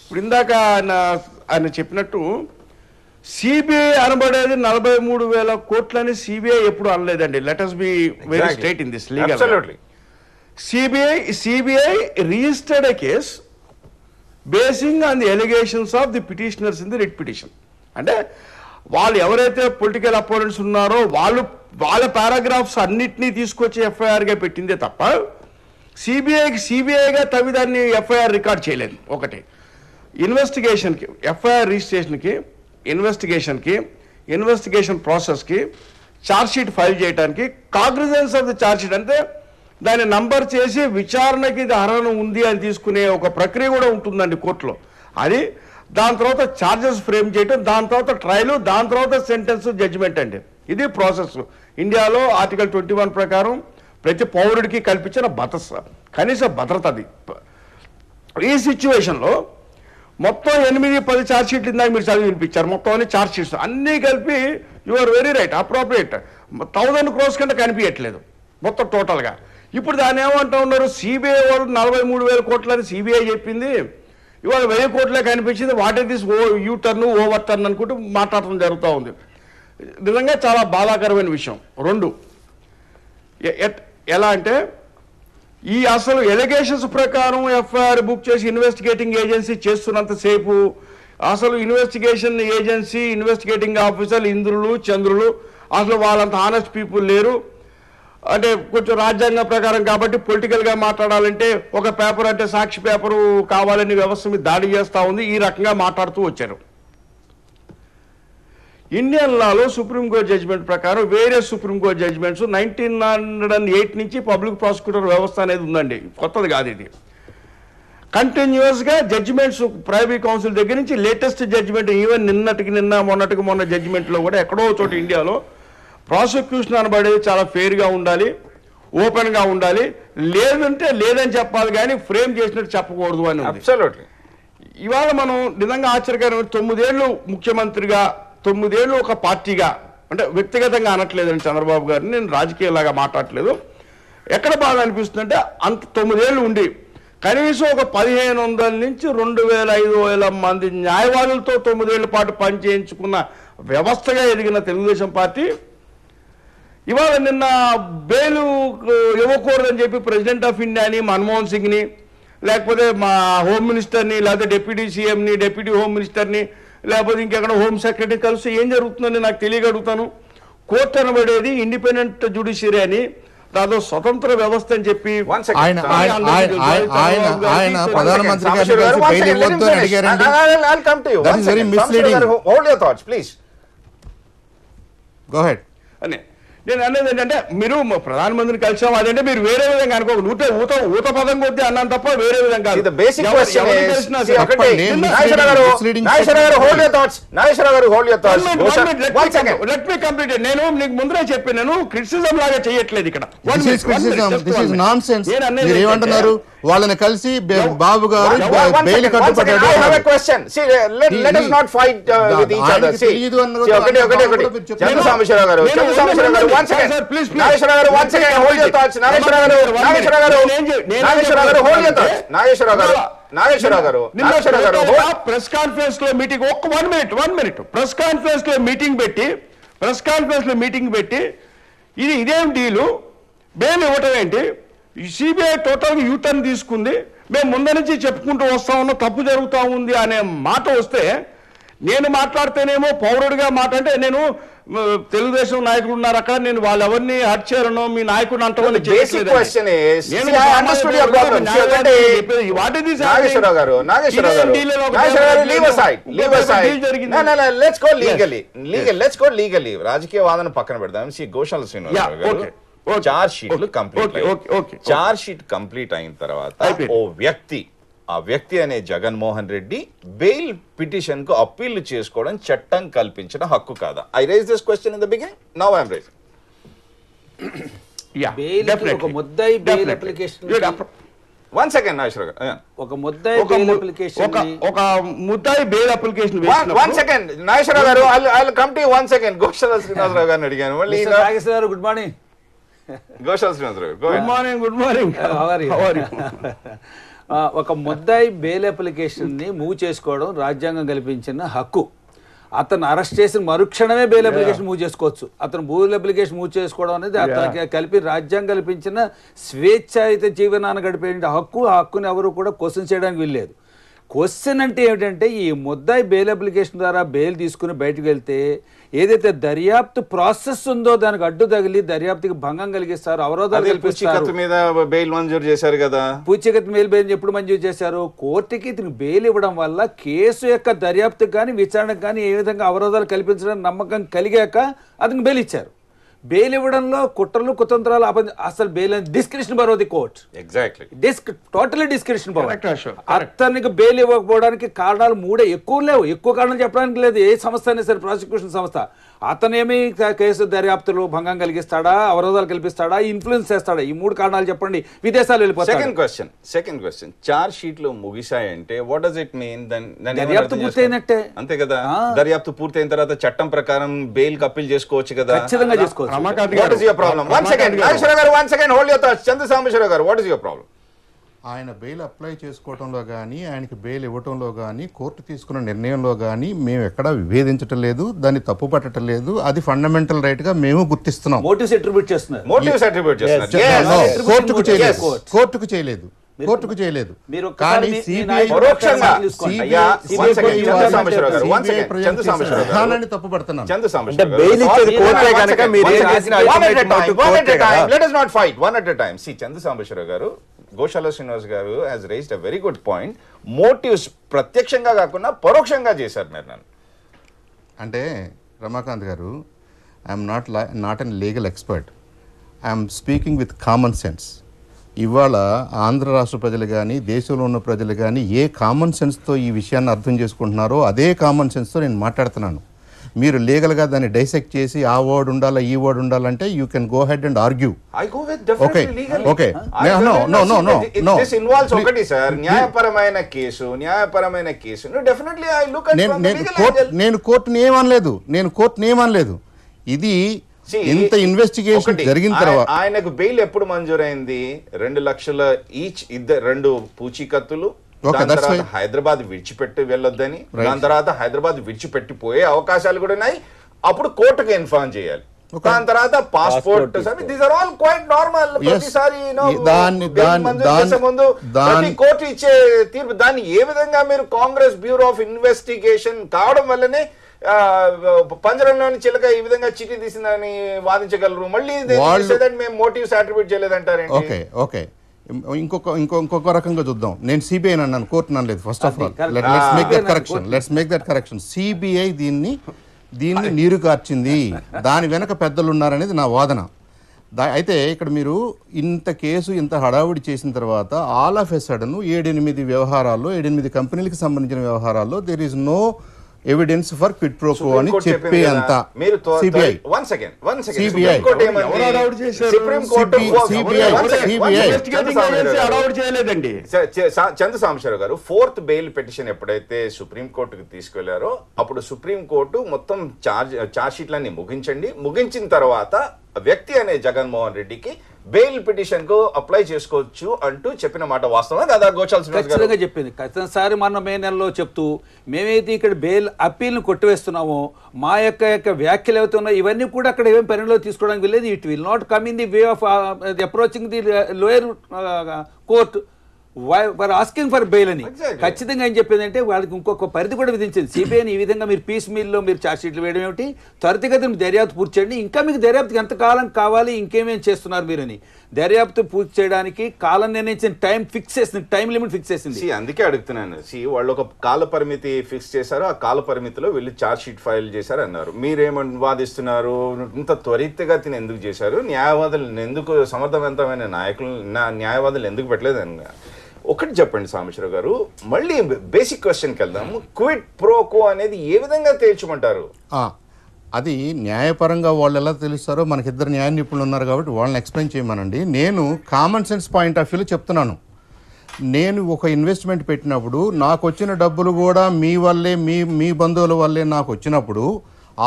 ఇప్పుడు ఇందాక ఆయన చెప్పినట్టు సిబిఐ అనబడేది 43,000 కోట్లని సిబిఐ ఎప్పుడు అనలేదండి. Let us be very straight in this legal. Absolutely. CBI registered a case basing on the allegations of the petitioners in the writ petition. అంటే వాళ్ళు ఎవరైతే పొలిటికల్ అపోనెంట్స్ ఉన్నారో వాళ్ళ పారాగ్రాఫ్స్ అన్నిటినీ తీసుకొచ్చి ఎఫ్ఐఆర్గా పెట్టిందే తప్ప సిబిఐగా తవిదాన్ని ఎఫ్ఐఆర్ రికార్డ్ చేయలేదు. ఒకటి ఇన్వెస్టిగేషన్కి, ఎఫ్ఐఆర్ రిజిస్ట్రేషన్కి, ఇన్వెస్టిగేషన్ ప్రాసెస్కి, ఛార్జ్షీట్ ఫైల్ చేయడానికి, కాగ్నిజెన్స్ ఆఫ్ ది ఛార్జ్షీట్ అంటే దాన్ని నంబర్ చేసి విచారణకి ఇది అర్హత ఉంది అని తీసుకునే ఒక ప్రక్రియ కూడా ఉంటుందండి కోర్టులో. అది దాని తర్వాత ఛార్జెస్ ఫ్రేమ్ చేయటం, దాని తర్వాత ట్రయల్, దాని తర్వాత సెంటెన్స్, జడ్జిమెంట్ అండి. ఇది ప్రాసెస్. ఇండియాలో ఆర్టికల్ 21 ప్రకారం ప్రతి పౌరుడికి కల్పించిన కనీస భద్రత అది. ఈ సిచ్యువేషన్లో మొత్తం 8-10 ఛార్జ్షీట్లు ఇందాక మీరు చదివి వినిపించారు. మొత్తం అన్ని ఛార్జ్షీట్స్ అన్నీ కలిపి you are very right, appropriate 1,000 crores కంటే కనిపించట్లేదు మొత్తం టోటల్గా. ఇప్పుడు దాన్ని ఏమంటా ఉన్నారు, సిబిఐ వాళ్ళు 43,000 కోట్లని సిబిఐ చెప్పింది, ఇవాళ 1,000 కోట్లే కనిపించింది, what is this you turn over turn అనుకుంటూ మాట్లాడటం జరుగుతూ ఉంది. నిజంగా చాలా బాధాకరమైన విషయం. 2 ఎలా అంటే ఈ అసలు ఎలిగేషన్స్ ప్రకారం ఎఫ్ఐఆర్ బుక్ చేసి ఇన్వెస్టిగేటింగ్ ఏజెన్సీ చేస్తున్నంతసేపు అసలు ఇన్వెస్టిగేషన్ ఏజెన్సీ, ఇన్వెస్టిగేటింగ్ ఆఫీసర్లు ఇంద్రులు చంద్రులు, అసలు వాళ్ళంత ఆనెస్ట్ పీపుల్ లేరు. అంటే కొంచెం రాజ్యాంగం ప్రకారం కాబట్టి పొలిటికల్గా మాట్లాడాలంటే ఒక పేపర్ అంటే సాక్షి పేపరు కావాలని వ్యవస్థ మీద దాడి చేస్తూ ఉంది. ఈ రకంగా మాట్లాడుతూ వచ్చారు. ఇండియన్ లాలో సుప్రీంకోర్టు జడ్జిమెంట్ ప్రకారం వేరే సుప్రీంకోర్టు జడ్జిమెంట్స్ 1908 నుంచి పబ్లిక్ ప్రాసిక్యూటర్ వ్యవస్థ అనేది ఉందండి, కొత్తది కాదు ఇది. కంటిన్యూస్గా జడ్జిమెంట్స్ ప్రైవేట్ కౌన్సిల్ దగ్గర నుంచి లేటెస్ట్ జడ్జిమెంట్, ఈవెన్ మొన్నటికి మొన్న జడ్జిమెంట్లో కూడా ఎక్కడో చోట ఇండియాలో ప్రాసిక్యూషన్ అనబడేది చాలా ఫెయిర్గా ఉండాలి, ఓపెన్గా ఉండాలి, లేదంటే లేదని చెప్పాలి కానీ ఫ్రేమ్ చేసినట్టు చెప్పకూడదు అని ఉంది. ఇవాళ మనం నిజంగా ఆశ్చర్యకరమైన 9 ఏళ్ళు ముఖ్యమంత్రిగా, 9 ఏళ్ళు ఒక పార్టీగా, అంటే వ్యక్తిగతంగా అనట్లేదండి చంద్రబాబు గారిని, నేను రాజకీయాలాగా మాట్లాడట్లేదు. ఎక్కడ బాగా అనిపిస్తుంది అంటే అంత 9 ఏళ్ళు ఉండి కనీసం ఒక 1,500 నుంచి 2,500 మంది న్యాయవాదులతో 9 ఏళ్ల పాటు పనిచేయించుకున్న వ్యవస్థగా ఎదిగిన తెలుగుదేశం పార్టీ ఇవాళ నిన్న బెయిల్ ఇవ్వకూడదని చెప్పి ప్రెసిడెంట్ ఆఫ్ ఇండియాని, మన్మోహన్ సింగ్ని, లేకపోతే మా హోమ్ మినిస్టర్ని, లేకపోతే డిప్యూటీ సీఎంని, డిప్యూటీ హోమ్ మినిస్టర్ని, లేకపోతే ఇంకెక్కడ హోమ్ సెక్రటరీ కలిసి ఏం జరుగుతుందని నాకు తెలియగలుగుతాను. కోర్టు అనబడేది ఇండిపెండెంట్ జ్యుడిషియరీ అని, దాదాపు స్వతంత్ర వ్యవస్థ అని చెప్పి ఆయన ప్రధానమంత్రి గారిని బెయిల్ ఇవ్వద్దు అని అడిగారండి. That is very misleading. Hold your thoughts, please. Go ahead. అని నేను అనేది ఏంటంటే, మీరు ప్రధానమంత్రిని కలిసాం అదంటే మీరు వేరే విధంగా అనుకోకు, ఊత పదం కొద్ది అన్నాను తప్ప వేరే విధంగా. నేను నీకు ముందరే చెప్పి, నేను క్రిటిసిజం లాగా చేయట్లేదు ఇక్కడ. ఏమంటున్నారు, వాళ్ళని కలిసి బాబు గారు బెయిల్ కట్టుబడ్డాడు. ప్రెస్ కాన్ఫరెన్స్ లో meeting one minute press conference లో మీటింగ్ పెట్టి ఇదేం డీలు, బెయిల్ ఇవ్వటం ఏంటి, సిబిఐ టోటల్గా యూటర్న్ తీసుకుంది, మేము ముందు నుంచి చెప్పుకుంటూ వస్తా ఉన్నాం, తప్పు జరుగుతూ ఉంది అనే మాట వస్తే నేను మాట్లాడితేనేమో పౌరుడిగా మాట్లాడితే నేను తెలుగుదేశం నాయకులు ఉన్నారు అక్కడ, నేను వాళ్ళెవరిని హర్ట్ చేయను, మీ నాయకుడు అంటామని రాజకీయ వాదన పక్కన పెడదాం. గోశాల శ్రీనివాసరావు గారు చార్జ్ షీట్ కంప్లీట్ అయిన తర్వాత ఆ వ్యక్తి అనే జగన్మోహన్ రెడ్డి బెయిల్ పిటిషన్ కు అప్పీల్ చేసుకోవడం చట్టం కల్పించిన హక్కు కాదా? I raise this question in the beginning, now I am raising. ఒక ముద్దాయి bail application one second Nageswararao గారు, ఒక ముద్దాయి bail application one second Nageswararao గారు, I will come to you one second. Goshala Srinivasarao గారిని అడిగాను మళ్ళీ. నాగేశ్వరరావు గారు గుడ్ మార్నింగ్. గోశాల శ్రీనివాసరావు గారు గుడ్ మార్నింగ్. ఒక ముద్దాయి బెయిల్ అప్లికేషన్ ని మూవ్ చేసుకోవడం రాజ్యాంగం కల్పించిన హక్కు. అతను అరెస్ట్ చేసిన మరుక్షణమే బెయిల్ అప్లికేషన్ మూవ్ చేసుకోవచ్చు. అతను బెయిల్ అప్లికేషన్ మూవ్ చేసుకోవడం అనేది అతనికి కలిపి రాజ్యాంగం కల్పించిన స్వేచ్ఛాయుత జీవనాన్ని గడిపే హక్కు. ఆ హక్కుని ఎవరు కూడా క్వశ్చన్ చేయడానికి వీల్లేదు. క్వశ్చన్ అంటే ఏమిటంటే, ఈ ముద్దాయి బెయిల్ అప్లికేషన్ ద్వారా బెయిల్ తీసుకుని బయటకు వెళ్తే ఏదైతే దర్యాప్తు ప్రాసెస్ ఉందో దానికి అడ్డు తగిలి దర్యాప్తుకి భంగం కలిగిస్తారు, అవరోధాలు కల్పిస్తారు. మీద బెయిల్ మంజూరు చేశారు కదా, పూచీకత్తు బెయిల్ ఎప్పుడు మంజూరు చేశారు? కోర్టుకి ఇతను బెయిల్ ఇవ్వడం వల్ల కేసు యొక్క దర్యాప్తుకు కానీ విచారణకు కానీ ఏ విధంగా అవరోధాలు కల్పించడానికి నమ్మకం కలిగాక అతనికి బెయిల్ ఇచ్చారు. బెయిల్ ఇవ్వడంలో కుట్రలు కుతంత్రాలు అసలు bail description power of the court. Exactly totally description power. అతనికి బెయిల్ ఇవ్వకపోవడానికి కారణాలు మూడే, ఎక్కువ లేవు. ఎక్కువ కారణం చెప్పడానికి లేదు. ఏ సంస్థ అయినా సరే, ప్రాసిక్యూషన్ సంస్థ, అతనేమి కేసు దర్యాప్తులు భంగం కలిగిస్తాడా, అవరోధాలు కల్పిస్తాడా, ఇన్ఫ్లుయెన్స్ చేస్తాడా? ఈ మూడు కారణాలు చెప్పండి, విదేశాలు వెళ్ళిపోతాడు. సెకండ్ క్వశ్చన్ చార్జ్ షీట్ లో ముగిశాయంటే వాట్ డస్ ఇట్ మీన్? దర్యాప్తు పూర్తయినట్టే. అంతే కదా, దర్యాప్తు పూర్తయిన తర్వాత చట్టం ప్రకారం బెయిల్ కి అప్పీల్ చేసుకోవచ్చు కదా. ఖచ్చితంగా చేసుకోవచ్చు. What is your problem? One second, Nageswara garu, one second, hold your thoughts. Chandrasameshwara garu, what is your problem? ఆయన బెయిల్ అప్లై చేసుకోవడంలో కానీ, ఆయనకి బెయిల్ ఇవ్వడంలో కానీ, కోర్టు తీసుకున్న నిర్ణయంలో కానీ మేము ఎక్కడా విభేదించటం లేదు, దాన్ని తప్పు పట్టడం లేదు. అది ఫండమెంటల్ రైట్ గా మేము గుర్తిస్తున్నాం. మోటివ్స్ అట్రిబ్యూట్ చేస్తున్నారు. కోర్టుకు చేయలేదు. కానీ విధానాన్ని తప్పు పడుతున్నాను. చంద్రసాంబేశ్వరరావు గారు, గోశాల శ్రీనివాస్ గారు has raised a very good point. Motives ప్రత్యక్షంగా కాకుండా పరోక్షంగా చేశారు నిర్ణయం. అంటే రమాకాంత్ గారు, I'm not an legal expert, I'm speaking with common sense. ఇవాళ ఆంధ్ర రాష్ట్ర ప్రజలు కానీ, దేశంలో ఉన్న ప్రజలు కానీ ఏ కామన్ సెన్స్తో ఈ విషయాన్ని అర్థం చేసుకుంటున్నారో అదే కామన్ సెన్స్తో నేను మాట్లాడుతున్నాను. మీరు లీగల్గా దాన్ని డైసెక్ట్ చేసి ఆ వర్డ్ ఉండాలా, ఈ వర్డ్ ఉండాలంటే you can go head and argue. నేను కోర్టుని ఏమనలేదు. ఇది ఇంత ఇన్వెస్టిగేషన్ జరిగిన తర్వాత ఆయనకు బెయిల్ ఎప్పుడు మంజూరైంది? 2 లక్షల ఈచ్, రెండు పూచీకత్తులు. హైదరాబాద్ విడిచిపెట్టి వెళ్ళొద్దని, దాని తర్వాత హైదరాబాద్ విడిచిపెట్టిపోయే అవకాశాలు కూడా ఉన్నాయి. అప్పుడు కోర్టుకు ఇన్ఫార్మ్ చేయాలి. దాని తర్వాత passport, these are all quite normal. ప్రతిసారి ముందు కోర్టు ఇచ్చే తీర్పు, దాన్ని ఏ విధంగా మీరు కాంగ్రెస్ బ్యూరో ఆఫ్ ఇన్వెస్టిగేషన్ కావడం వల్లనే పంజరంలోని చిలక ఈ విధంగా చిట్టి తీసిందని వాదించగలరు. మళ్ళీ మేము మోటివ్స్ అట్రిబ్యూట్ చేయలేదంటారేంటి? ఇంకొక రకంగా చూద్దాం. నేను సిబిఐ అన్నాను, కోర్టు అనలేదు. First of all let's make that correction. CBI దీన్ని నీరు కార్చింది, దాని వెనక పెద్దలు ఉన్నారనేది నా వాదన. అయితే ఇక్కడ మీరు ఇంత కేసు ఇంత హడావుడి చేసిన తర్వాత ఆల్ ఆఫ్ ఎ సడన్ 7-8 వ్యవహారాల్లో, 7-8 కంపెనీలకు సంబంధించిన వ్యవహారాల్లో there is no evidence for quid pro quo అని చెప్పే అంత మీరు సిబిఐ CBI. చేయలేదండి. చంద్రసాంబశివరావు గారు 4th బెయిల్ పిటిషన్ ఎప్పుడైతే సుప్రీం కోర్టుకు తీసుకెళ్లారో అప్పుడు సుప్రీం కోర్టు మొత్తం చార్జ్ షీట్లన్నీ ముగించిన తర్వాత వ్యక్తి అనే జగన్మోహన్ రెడ్డికి బెయిల్ పిటిషన్ కు అప్లై చేసుకోవచ్చు అంటూ చెప్పిన మాట వాస్తవమే కదా? ఖచ్చితంగా చెప్పింది. ఖచ్చితంగా మన మే నెలలో చెప్తూ మేమైతే ఇక్కడ బెయిల్ అప్పీల్ని కొట్టివేస్తున్నామో మా యొక్క వ్యాఖ్యలు ఏవైతే ఉన్నాయో ఇవన్నీ కూడా అక్కడ ఏమేమి పరిగణలో తీసుకోవడానికి వెళ్ళేది. It will not come in the way of approaching the lower court were asking for bail అని. ఖచ్చితంగా ఏం చెప్పిందంటే వాళ్ళకి ఇంకొక పరిధి కూడా విధించింది. సిబిఐని ఈ విధంగా మీరు పీస్ మీల్లో మీరు ఛార్జ్ షీట్లు వేయడం ఏమిటి, త్వరితగతిన దర్యాప్తు పూర్తి చేయండి, ఇంకా మీకు దర్యాప్తుకి ఎంత కాలం కావాలి, ఇంకేమేం చేస్తున్నారు మీరని దర్యాప్తు పూర్తి చేయడానికి కాలం నిర్ణయించిన టైం లిమిట్ ఫిక్స్ చేసింది. అందుకే అడుగుతున్నాను. వాళ్ళు ఒక కాల పరిమితి ఫిక్స్ చేశారు, ఆ కాల పరిమితిలో వెళ్ళి ఛార్జ్ షీట్ ఫైల్ చేశారు అన్నారు. మీరేమని వాదిస్తున్నారు? ఇంత త్వరితగతిన ఎందుకు చేశారు? న్యాయవాదులు ఎందుకు, సమర్థవంతమైన న్యాయవాదులు ఎందుకు పెట్టలేదు అని ఒకటి చెప్పండి సాంబశివరావు గారు. మళ్ళీ బేసిక్ క్వశ్చన్కి వెళ్దాము. క్విట్ ప్రోకో అనేది ఏ విధంగా తేల్చమంటారు? అది న్యాయపరంగా వాళ్ళు ఎలా తెలుస్తారో మనకి ఇద్దరు న్యాయ నిపుణులు ఉన్నారు కాబట్టి వాళ్ళని ఎక్స్ప్లెయిన్ చేయమనండి. నేను కామన్ సెన్స్ పాయింట్ ఆఫ్ వ్యూలో చెప్తున్నాను. నేను ఒక ఇన్వెస్ట్మెంట్ పెట్టినప్పుడు నాకు వచ్చిన డబ్బులు కూడా మీ వల్లే మీ బంధువుల వల్లే నాకు వచ్చినప్పుడు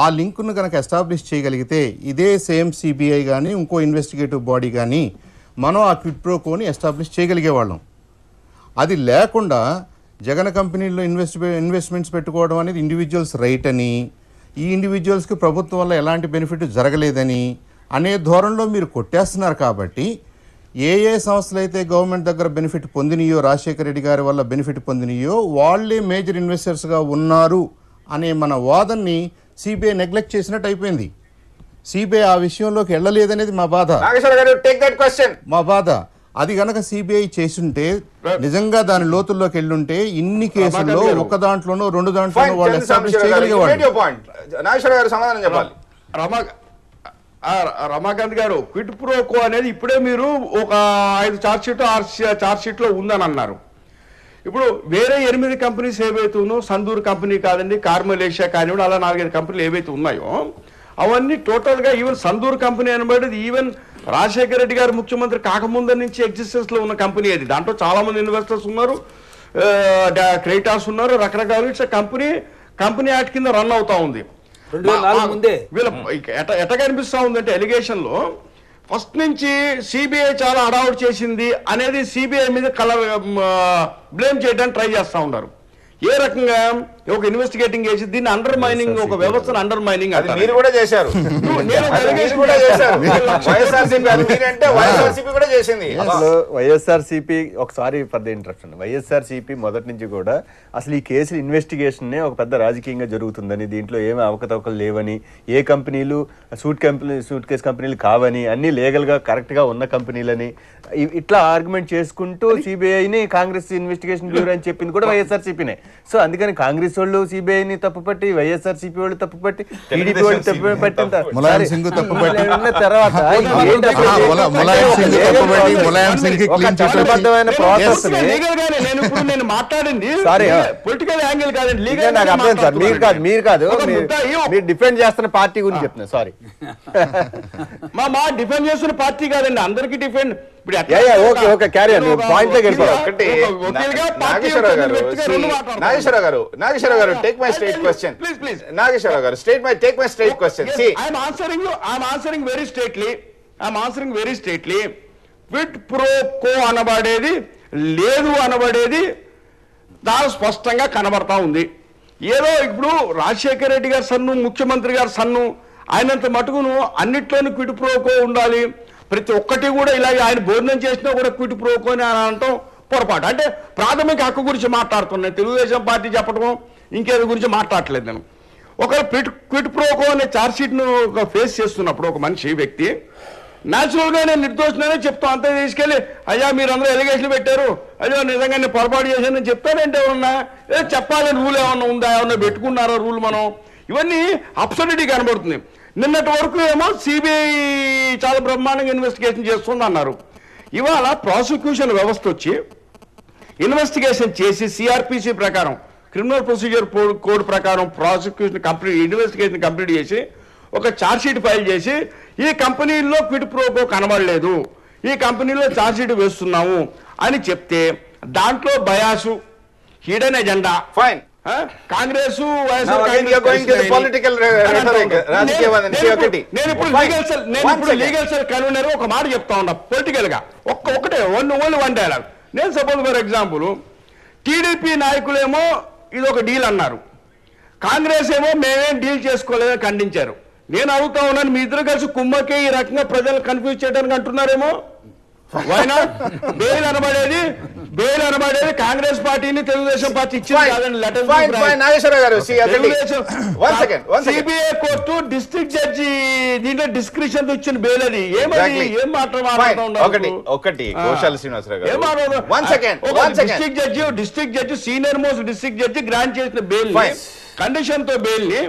ఆ లింక్ను కనుక ఎస్టాబ్లిష్ చేయగలిగితే ఇదే సేమ్ సిబిఐ కానీ ఇంకో ఇన్వెస్టిగేటివ్ బాడీ కానీ మనం ఆ క్విట్ ప్రోకోని ఎస్టాబ్లిష్ చేయగలిగేవాళ్ళం. అది లేకుండా జగన్ కంపెనీల్లో ఇన్వెస్ట్మెంట్స్ పెట్టుకోవడం అనేది ఇండివిజువల్స్ రైట్ అని, ఈ ఇండివిజువల్స్కి ప్రభుత్వం వల్ల ఎలాంటి బెనిఫిట్ జరగలేదని అనే ధోరణిలో మీరు కొట్టేస్తున్నారు. కాబట్టి ఏ సంస్థలు అయితే గవర్నమెంట్ దగ్గర బెనిఫిట్ పొందినయో, రాజశేఖర రెడ్డి గారి వల్ల బెనిఫిట్ పొందినయో వాళ్ళే మేజర్ ఇన్వెస్టర్స్గా ఉన్నారు అనే మన వాదనని సిబిఐ నెగ్లెక్ట్ చేసినట్టు అయిపోయింది. సిబిఐ ఆ విషయంలోకి వెళ్ళలేదనేది మా బాధ. మా బాధ అది గనక సిబిఐ చేసుంటే, నిజంగా దాని లోతుల్లోకి వెళ్ళుంటే ఇన్ని కేసుల్లో ఒక దాంట్లోనో రెండు దాంట్లోనో వాళ్ళు ఎస్టాబ్లిష్ చేయగలిగేవాళ్ళు. రమాకాంత్ గారు, క్విట్ ప్రోకో అనేది ఇప్పుడే మీరు ఒక 5 ఛార్జ్ షీట్లో ఉందని అన్నారు. ఇప్పుడు వేరే 8 కంపెనీస్ ఏవైతే సందూర్ కంపెనీ కాదండి, కార్మలేషియా కానివ్వండి, అలా 4-5 కంపెనీలు ఏవైతే ఉన్నాయో అవన్నీ టోటల్గా ఈవెన్ సందూర్ కంపెనీ అనబడేది ఈవెన్ రాజశేఖర రెడ్డి గారు ముఖ్యమంత్రి కాకముందు నుంచి ఎగ్జిస్టెన్స్లో ఉన్న కంపెనీ అది. దాంట్లో చాలామంది ఇన్వెస్టర్స్ ఉన్నారు, క్రెడిటార్స్ ఉన్నారు, రకరకాల. ఇట్స్ కంపెనీ యాక్ట్ కింద రన్ అవుతా ఉంది. వీళ్ళ ఎట కనిపిస్తూ ఉందంటే ఎలిగేషన్లో ఫస్ట్ నుంచి సిబిఐ చాలా హడావుడి చేసింది అనేది సిబిఐ మీద బ్లేమ్ చేయడానికి ట్రై చేస్తూ ఉన్నారు. ఏ రకంగా ఒక ఇన్వెస్టిగేటింగ్ చేసి దీన్ని అండర్ మైనింగ్, ఒక వ్యవస్థను అండర్ మైనింగ్ మీరు కూడా చేశారు. వైఎస్ఆర్సీపీ ఒకసారి పెద్ద ఇంట్రెస్ట్ ఉంది. వైఎస్ఆర్సీపీ మొదటి నుంచి కూడా అసలు ఈ కేసుల ఇన్వెస్టిగేషన్ ఒక పెద్ద రాజకీయంగా జరుగుతుందని, దీంట్లో ఏమి అవకతవకలు లేవని, ఏ కంపెనీలు సూట్ కేసు కంపెనీలు కావని, అన్ని లీగల్ గా కరెక్ట్ గా ఉన్న కంపెనీలని ఇట్లా ఆర్గ్యుమెంట్ చేసుకుంటూ సిబిఐని కాంగ్రెస్ ఇన్వెస్టిగేషన్ బ్యూరో అని చెప్పింది కూడా వైఎస్ఆర్సీపీనే. సో అందుకని కాంగ్రెస్ వాళ్ళు సిబిఐని తప్పుపట్టి, వైఎస్ఆర్సీపీ వాళ్ళు తప్పుపట్టి, టీడీపీ వాళ్ళు తప్పుపట్టిన తర్వాత నేను మాట్లాడింది పొలిటికల్ యాంగిల్ కాదండి, లీగల్. నాకు అర్థం సార్, మీరు కాదు మీరు డిఫెండ్ చేస్తున్న పార్టీ గురించి చెప్తున్నా. సారీ, మా డిఫెండ్ చేస్తున్న పార్టీ కాదండి, అందరికి డిఫెండ్. నాగేశ్వరరావు గారు, take my straight question. Nageswararao గారు, take my straight question. I'm answering very straightly. Quid pro quo అనబడేది లేదు అనబడేది దాని స్పష్టంగా కనబడతా ఉంది. ఏదో ఇప్పుడు రాజశేఖర రెడ్డి గారు సన్ను, ముఖ్యమంత్రి గారు సన్ను, ఆయనంత మటుకును అన్నిట్లోనూ క్విట్ ప్రో కో ఉండాలి, ప్రతి ఒక్కటి కూడా ఇలాగే ఆయన భోజనం చేసినా కూడా క్విట్ ప్రో కో అని అనటం పొరపాటు. అంటే ప్రాథమిక హక్కు గురించి మాట్లాడుతున్నాను, తెలుగుదేశం పార్టీ చెప్పడం ఇంకేది గురించి మాట్లాడట్లేదు నేను. ఒకవేళ క్విట్ ప్రోకో అనే ఛార్జ్ షీట్ను ఫేస్ చేస్తున్నప్పుడు ఒక వ్యక్తి న్యాచురల్గా నేను నిర్దోషిననే చెప్తాను. అంతే తీసుకెళ్ళి అయ్యా మీరందరూ ఎలిగేషన్లు పెట్టారు, అయ్యో నిజంగా నేను పొరపాటు చేశానని చెప్తానంటే ఏమన్నా చెప్పాలని రూల్ ఏమన్నా ఉందా, ఏమన్నా పెట్టుకున్నారా రూల్? మనం ఇవన్నీ అబ్సర్డిటీ కనబడుతుంది. నిన్నటి వరకు ఏమో సిబిఐ చాలా బ్రహ్మాండంగా ఇన్వెస్టిగేషన్ చేస్తుంది అన్నారు. ఇవాళ ప్రాసిక్యూషన్ వ్యవస్థ వచ్చి ఇన్వెస్టిగేషన్ చేసి సిఆర్పిసి ప్రకారం క్రిమినల్ ప్రొసీజర్ కోడ్ ప్రకారం ప్రాసిక్యూషన్ ఇన్వెస్టిగేషన్ కంప్లీట్ చేసి ఒక ఛార్జ్ షీట్ ఫైల్ చేసి ఈ కంపెనీల్లో క్విడ్ ప్రోకో కనబడలేదు, ఈ కంపెనీలో ఛార్జ్ షీట్ వేస్తున్నాము అని చెప్తే దాంట్లో బయాసు, హిడెన్ ఎజెండా, ఫైన్ కాంగ్రెస్ నేను ఇప్పుడు లీగల్ సెల్ కన్వీనర్ ఒక మాట చెప్తా ఉన్నా పొలిటికల్ గా ఒకటే ఓన్లీ వన్ డైలాగ్. నేను సపోజ్ ఫర్ ఎగ్జాంపుల్ టీడీపీ నాయకులేమో ఇది ఒక డీల్ అన్నారు, కాంగ్రెస్ ఏమో మేమేం డీల్ చేసుకోలేదని ఖండించారు. నేను అడుగుతా ఉన్నాను, మీ ఇద్దరు కలిసి కుమ్మకే ఈ రకంగా ప్రజలు కన్ఫ్యూజ్ చేయడానికి అంటున్నారేమో. బెయిల్ అనబడేది కాంగ్రెస్ పార్టీని తెలుగుదేశం పార్టీ ఇచ్చింది. సిబిఐ కోర్టు డిస్ట్రిక్ట్ జడ్జి దీంట్లో డిస్క్రిప్షన్ ఇచ్చిన బెయిల్ అది. ఏం district judge senior most district judge grant చేసిన బెయిల్ కండిషన్ తో బెయిల్ ని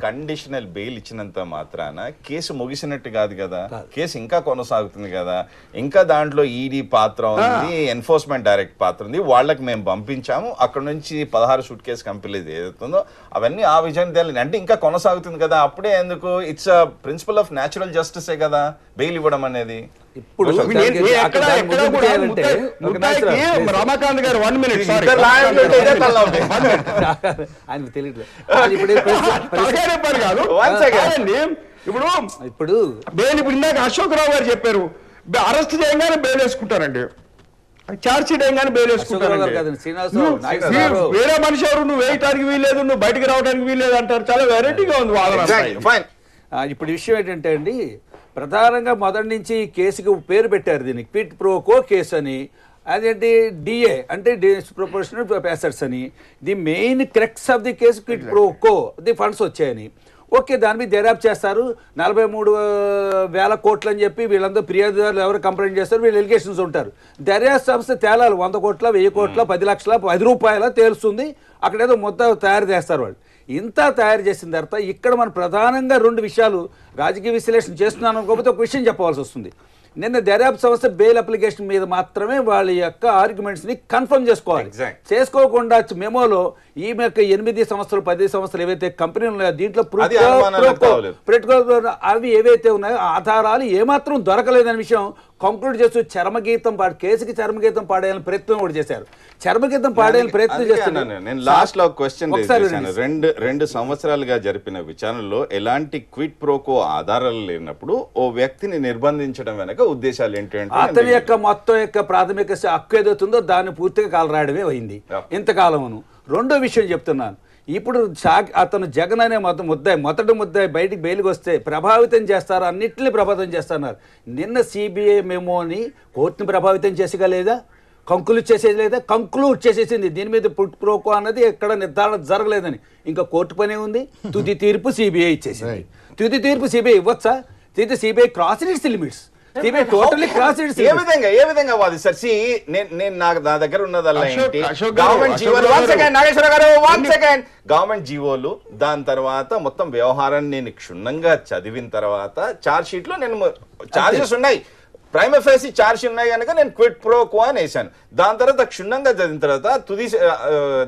కండిషనల్ బెయిల్ ఇచ్చినంత మాత్రాన కేసు ముగిసినట్టు కాదు కదా, కేసు ఇంకా కొనసాగుతుంది కదా. ఇంకా దాంట్లో ఈడీ పాత్ర ఉంది, ఎన్ఫోర్స్మెంట్ డైరెక్ట్ పాత్ర ఉంది. వాళ్ళకి మేము పంపించాము, అక్కడ నుంచి 16 సూట్ కేసు కంపెనీలు ఏదైతుందో అవన్నీ ఆ విజయం తెలియదు అంటే ఇంకా కొనసాగుతుంది కదా. అప్పుడే ఎందుకు? It's a principle of natural జస్టిసే కదా బెయిల్ ఇవ్వడం అనేది. ఇప్పుడు రమాకాంత్ గారు 1 minute ఆయన తెలియట్లేదు. ఇప్పుడు బెయిల్ ఇప్పుడు ఇందాక అశోక్ రావు గారు చెప్పారు, అరెస్ట్ చేయగానే బెయిల్ వేసుకుంటారండి, ఛార్జ్ షీట్ అయ్యగానే బెయిల్ వేసుకుంటారు. వేరే మనిషి ఎవరు, నువ్వు వేయటానికి వీల్లేదు, నువ్వు బయటకు రావడానికి వీల్లేదు అంటారు. చాలా వెరైటీగా ఉంది వాదన. ఇప్పుడు విషయం ఏంటంటే అండి, ప్రధానంగా మొదటి నుంచి కేసుకి పేరు పెట్టారు, దీనికి క్విడ్ ప్రోకో కేసు అని. అదేంటి డిఏ అంటే డిస్ప్రపోర్షనల్ అసెట్స్ అని. The main crux of the case quid pro quo, the funds వచ్చాయని. ఓకే, దాని మీద దర్యాప్తు చేస్తారు. 43,000 కోట్లు అని చెప్పి వీళ్ళందరూ ఫిర్యాదుదారులు ఎవరు కంప్లైంట్ చేస్తారు, వీళ్ళు ఎలిగేషన్స్ ఉంటారు. దర్యాప్తు సంస్థ తేలాలి, 100 కోట్ల 1000 కోట్ల 10 లక్షల 10 రూపాయల తేలుస్తుంది. అక్కడేదో మొత్తం తయారు చేస్తారు వాళ్ళు. ఇంత తయారు చేసిన తర్వాత ఇక్కడ మనం ప్రధానంగా 2 విషయాలు రాజకీయ విశ్లేషణ చేస్తున్నాను అనుకోకపోతే ఒక విషయం చెప్పవలసి వస్తుంది. నిన్న దర్యాప్తు సంస్థ బెయిల్ అప్లికేషన్ మీద మాత్రమే వాళ్ళ యొక్క ఆర్గ్యుమెంట్స్ ని కన్ఫర్మ్ చేసుకోవాలి. చేసుకోకుండా మెమోలో ఈమె యొక్క 8 సంవత్సరాలు 10 సంవత్సరాలు ఏవైతే కంపెనీలు ఉన్నాయో దీంట్లో అవి ఏవైతే ఉన్నాయో ఆధారాలు ఏమాత్రం దొరకలేదనే విషయం కంక్లూడ్ చేస్తూ చర్మగీతం కేసుకి చర్మగీతం పాడేయాలని ప్రయత్నం కూడా చేశారు. చర్మగీతం పాడేయాలని ప్రయత్నం చేస్తున్నాను. నేను లాస్ట్ లో క్వశ్చన్ చేశాను. 2 సంవత్సరాలుగా జరిపిన విచారణలో ఎలాంటి క్విడ్ ప్రోకో ఆధారాలు లేనప్పుడు ఓ వ్యక్తిని నిర్బంధించడం వెనక ఉద్దేశాలు ఏంటంటే అతని యొక్క మొత్తం యొక్క ప్రాథమిక హక్కు ఏదవుతుందో దాన్ని పూర్తిగా కాలరాయడమే అయింది ఇంతకాలమును. రెండో విషయం చెప్తున్నాను, ఇప్పుడు అతను జగన్ అనే మొదటి ముద్దాయి బయటికి బయలుకి వస్తే ప్రభావితం చేస్తారు, అన్నింటినీ ప్రభావితం చేస్తున్నారు. నిన్న సిబిఐ మెమోని కోర్టుని ప్రభావితం చేసేయలేదా, కంక్లూడ్ చేసేది లేదా? కంక్లూడ్ చేసేసింది. దీని మీద పుట్ ప్రోకో అన్నది ఎక్కడ నిర్ధారణ జరగలేదని. ఇంకా కోర్టు పనే ఉంది. తుది తీర్పు సిబిఐ ఇచ్చేసింది. తుది తీర్పు సిబిఐ ఇవ్వచ్చా? CBI cross its limits. ఏ విధంగా వాదిస్తారు? నా దగ్గర ఉన్నదల్లా ఏంటి, గవర్నమెంట్ జీవోలు, దాని తర్వాత మొత్తం వ్యవహారాన్ని నేను క్షుణ్ణంగా చదివిన తర్వాత ఛార్జ్ షీట్ లో నేను ఛార్జెస్ ఉన్నాయి, ప్రైమ్ ఫేసి ఛార్జ్ ఉన్నాయి కనుక నేను క్విడ్ ప్రోకో అని వేసాను. దాని తర్వాత క్షుణ్ణంగా చదివిన తర్వాత తుది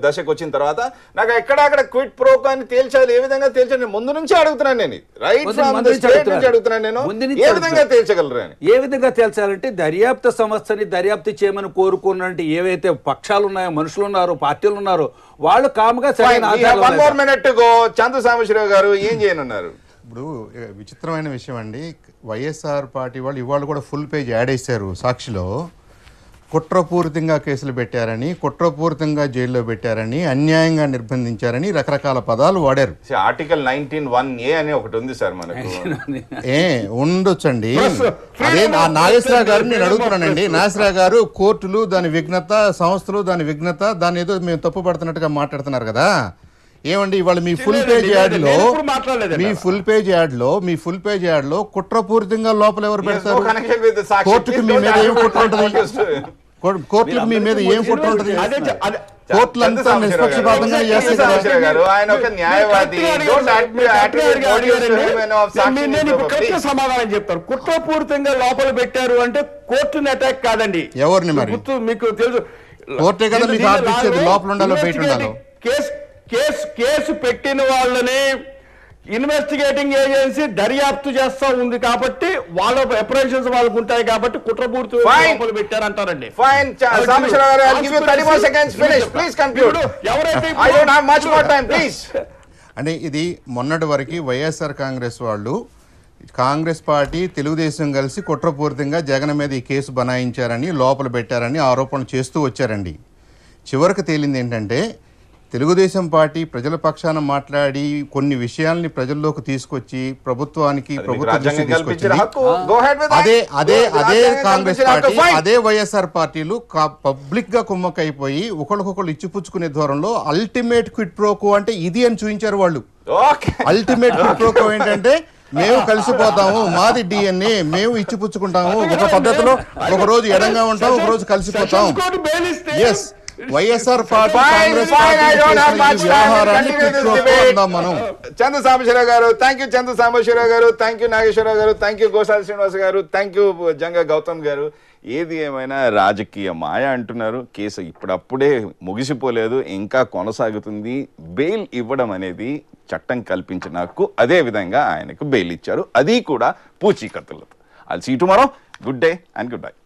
దశకు వచ్చిన తర్వాత నాకు ఎక్కడక్కడ క్విడ్ ప్రోకో అని తేల్చాలి. ఏ విధంగా తేల్చాలి? ముందు నుంచి అడుగుతున్నాను నేను, రైట్ ఫ్రమ్ ద స్టేట్ నుంచి అడుగుతున్నాను నేను, ఏ విధంగా తేల్చగలరు అని. ఏ విధంగా తేల్చాలంటే దర్యాప్తు సంస్థని దర్యాప్తు చేయమని కోరుకున్నట్టు ఏవైతే పక్షాలు ఉన్నాయో, మనుషులు ఉన్నారో, పార్టీలు ఉన్నారో వాళ్ళు కాముగా చంద్ర సాంబశివరావు గారు ఏం చేయనున్నారు? ఇప్పుడు విచిత్రమైన విషయం అండి, వైఎస్ఆర్ పార్టీ వాళ్ళు ఇవాళ కూడా ఫుల్ పేజ్ యాడ్ చేశారు సాక్షిలో. కుట్రపూరితంగా కేసులు పెట్టారని, కుట్రపూరితంగా జైల్లో పెట్టారని, అన్యాయంగా నిర్బంధించారని రకరకాల పదాలు వాడారు. ఆర్టికల్ 19(1)A అని ఒకటి ఉంది సార్ మనకు. ఉండొచ్చండి. అదే నాగేశ్వరరావు గారు నేను అడుగుతున్నానండి. నాగేశ్వరరావు గారు కోర్టులు దాని విఘ్నత, సంస్థలు దాని విఘ్నత, దాన్ని ఏదో మేము తప్పు పడుతున్నట్టుగా మాట్లాడుతున్నారు కదా. ఏమండి ఇవాళ మీ ఫుల్ పేజ్ యాడ్ లో కుట్రపూరితంగా లోపల ఎవరు పెడతారు? కోర్టుకి మీ మీద ఏం కుట్ర ఉంటుంది? కోర్టులకు మీ మీద ఏం కుట్ర ఉంటుంది? అదే కోర్టులంతా నిష్పక్షపాతంగా చేస్తాయి కదా. ఆయన ఒక న్యాయవాది. నేను ఇప్పుడు సమాధానం చెప్తాను. కుట్రపూరితంగా లోపల పెట్టారు అంటే కోర్టుని అటాక్ కాదండి. ఎవరిని మరి? మీకు తెలుసు, కోర్టే కదా మీకు ఆర్డర్ ఇచ్చేది, లోపల ఉండాలో బయట ఉండాలో. కేసు పెట్టిన వాళ్ళని ఇన్వెస్టిగేటింగ్ ఏజెన్సీ దర్యాప్తు చేస్తా ఉంది కాబట్టి వాళ్ళ అప్రహెన్షన్స్ వాళ్ళకు ఉంటాయి కాబట్టి కుట్రపూర్తి లోపల పెట్టారంటారండి. అంటే ఇది మొన్నటి వరకు వైఎస్ఆర్ కాంగ్రెస్ వాళ్ళు, కాంగ్రెస్ పార్టీ, తెలుగుదేశం కలిసి కుట్రపూరితంగా జగన్ మీద ఈ కేసు బనాయించారని, లోపల పెట్టారని ఆరోపణలు చేస్తూ వచ్చారండి. చివరికి తేలింది ఏంటంటే తెలుగుదేశం పార్టీ ప్రజల పక్షాన మాట్లాడి కొన్ని విషయాల్ని ప్రజల్లోకి తీసుకొచ్చి ప్రభుత్వానికి అదే కాంగ్రెస్ పార్టీ, అదే వైఎస్ఆర్ పార్టీలు పబ్లిక్ గా కుమ్మకైపోయి ఒకరికొకరు ఇచ్చిపుచ్చుకునే ధోరణిలో అల్టిమేట్ క్విట్ ప్రోకో అంటే ఇది అని చూపించారు వాళ్ళు. అల్టిమేట్ క్విట్ ప్రోకో ఏంటంటే మేము కలిసిపోతాము, మాది డిఎన్ఏ, మేము ఇచ్చిపుచ్చుకుంటాము, ఒక పద్ధతిలో ఒక రోజు ఎడంగా ఉంటాం, ఒక రోజు కలిసిపోతాం. ఎస్, వైఎస్ఆర్ పార్టీ కాంగ్రెస్ వ్యవహారాన్ని మనం. చంద్ర సాంబశివరావు గారు, థ్యాంక్ యూ. చంద్ర సాంబశివరావు గారు, థ్యాంక్ యూ. నాగేశ్వరరావు గారు, థ్యాంక్ యూ. గోసాల శ్రీనివాస్ గారు, థ్యాంక్ యూ. జంగా గౌతమ్ గారు. ఏది ఏమైనా రాజకీయ మాయ అంటున్నారు. కేసు ఇప్పుడప్పుడే ముగిసిపోలేదు, ఇంకా కొనసాగుతుంది. బెయిల్ ఇవ్వడం అనేది చట్టం కల్పించిన హక్కు. అదే విధంగా ఆయనకు బెయిల్ ఇచ్చారు, అది కూడా పూచీకత్తులతో. I'll see you tomorrow. Good day and goodbye.